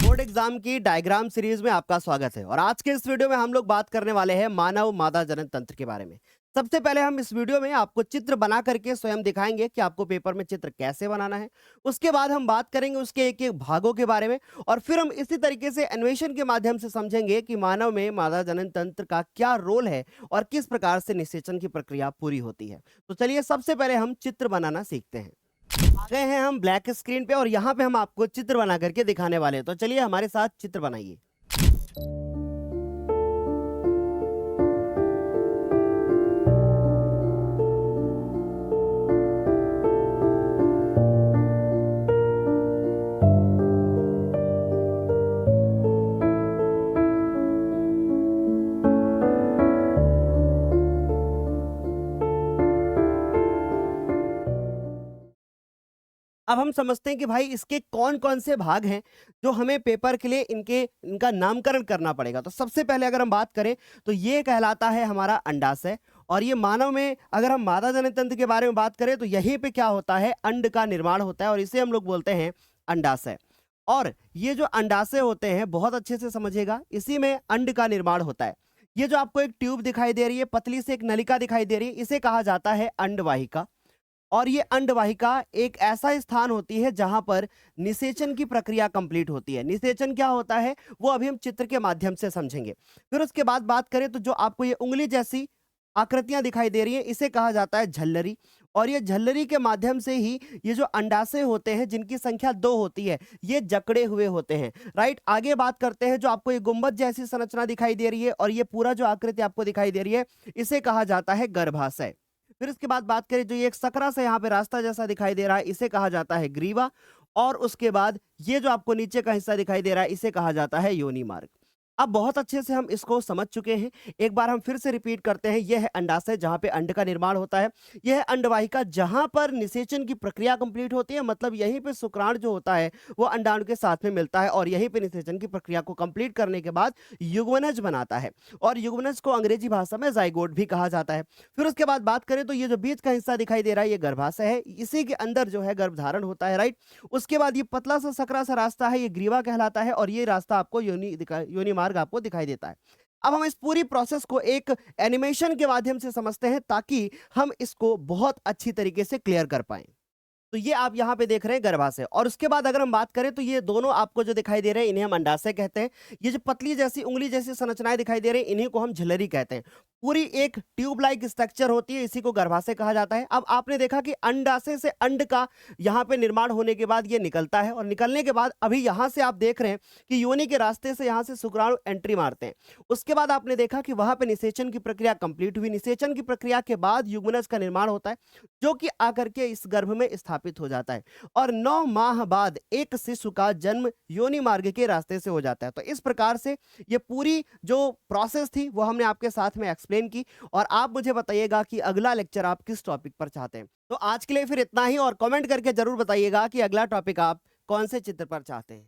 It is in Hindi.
बोर्ड एग्जाम की डायग्राम सीरीज में आपका स्वागत है और आज के इस वीडियो में हम लोग बात करने वाले हैं मानव मादा जनन तंत्र के बारे में। सबसे पहले हम इस वीडियो में आपको चित्र बना करके स्वयं दिखाएंगे कि आपको पेपर में चित्र कैसे बनाना है। उसके बाद हम बात करेंगे उसके एक एक भागों के बारे में और फिर हम इसी तरीके से एनिमेशन के माध्यम से समझेंगे कि मानव में मादा जनन तंत्र का क्या रोल है और किस प्रकार से निषेचन की प्रक्रिया पूरी होती है। तो चलिए सबसे पहले हम चित्र बनाना सीखते हैं। आ गए हैं हम ब्लैक स्क्रीन पे और यहाँ पे हम आपको चित्र बना करके दिखाने वाले हैं। तो चलिए हमारे साथ चित्र बनाइए। अब हम समझते हैं कि भाई इसके कौन-कौन से भाग हैं जो हमें पेपर के लिए इनका नामकरण करना पड़ेगा। तो सबसे पहले अगर हम बात करें तो ये कहलाता है हमारा अंडाशय और ये मानव में अगर हम मादा जनन तंत्र के बारे में बात करें तो यहीं पे क्या होता है, अंड का निर्माण होता है और इसे हम लोग बोलते हैं अंडाशय। और ये जो अंडाशय होते हैं बहुत अच्छे से समझिएगा, इसी में अंड का निर्माण होता है। ये जो आपको एक ट्यूब दिखाई दे रही है, पतली सी एक नलिका दिखाई दे रही है, इसे कहा जाता है अंडवाहिका। और ये अंडवाहिका एक ऐसा स्थान होती है जहां पर निषेचन की प्रक्रिया कंप्लीट होती है। निषेचन क्या होता है वो अभी हम चित्र के माध्यम से समझेंगे। फिर उसके बाद बात करें तो जो आपको ये उंगली जैसी आकृतियां दिखाई दे रही हैं इसे कहा जाता है झल्लरी। और ये झल्लरी के माध्यम से ही ये जो अंडाशय होते हैं जिनकी संख्या 2 होती है ये जकड़े हुए होते हैं। राइट, आगे बात करते हैं जो आपको ये गुंबद जैसी संरचना दिखाई दे रही है और ये पूरा जो आकृति आपको दिखाई दे रही है इसे कहा जाता है गर्भाशय। फिर इसके बाद बात करें जो ये एक सकरा सा यहाँ पे रास्ता जैसा दिखाई दे रहा है इसे कहा जाता है ग्रीवा। और उसके बाद ये जो आपको नीचे का हिस्सा दिखाई दे रहा है इसे कहा जाता है योनि मार्ग। अब बहुत अच्छे से हम इसको समझ चुके हैं। एक बार हम फिर से रिपीट करते हैं। यह है अंडाशय जहाँ पे अंड का निर्माण होता है। यह है अंडवाहिका जहाँ पर निषेचन की प्रक्रिया कंप्लीट होती है, मतलब यहीं पे शुक्राणु जो होता है वो अंडाणु के साथ में मिलता है और यहीं पे निषेचन की प्रक्रिया को कंप्लीट करने के बाद युग्मनज बनाता है और युग्मनज को अंग्रेजी भाषा में जाइगोट भी कहा जाता है। फिर उसके बाद बात करें तो ये जो बीच का हिस्सा दिखाई दे रहा है ये गर्भाशय है, इसी के अंदर जो है गर्भधारण होता है। राइट, उसके बाद ये पतला सा सकरा सा रास्ता है ये ग्रीवा कहलाता है और ये रास्ता आपको योनि मार्ग आपको दिखाई देता है। अब हम इस पूरी प्रोसेस को एक एनिमेशन के माध्यम से समझते हैं ताकि हम इसको बहुत अच्छी तरीके से क्लियर कर पाएं। तो ये आप यहाँ पे देख रहे हैं गर्भाशय और उसके बाद अगर हम बात करें तो ये दोनों आपको जो दिखाई दे रहे हैं इन्हें हम अंडाशय कहते हैं। ये जो पतली जैसी उंगली जैसी संरचनाएं दिखाई दे रही हैं इन्हीं को हम झिल्लरी कहते हैं। पूरी एक ट्यूब लाइक स्ट्रक्चर होती है, इसी को गर्भाशय कहा जाता है। अब आपने देखा कि अंडाशय से अंड का यहाँ पे निर्माण होने के बाद ये निकलता है और निकलने के बाद अभी यहाँ से आप देख रहे हैं कि योनि के रास्ते से यहाँ से शुक्राणु एंट्री मारते हैं। उसके बाद आपने देखा कि वहां पे निषेचन की प्रक्रिया कंप्लीट हुई। निषेचन की प्रक्रिया के बाद युग्मनज का निर्माण होता है जो कि आकर के इस गर्भ में स्थापित हो जाता है और 9 माह बाद एक शिशु का जन्म योनि मार्ग के रास्ते से हो जाता है। तो इस प्रकार से ये पूरी जो प्रोसेस थी वो हमने आपके साथ में एक्सप्लेन की और आप मुझे बताइएगा कि अगला लेक्चर आप किस टॉपिक पर चाहते हैं। तो आज के लिए फिर इतना ही और कमेंट करके जरूर बताइएगा कि अगला टॉपिक आप कौन से चित्र पर चाहते हैं।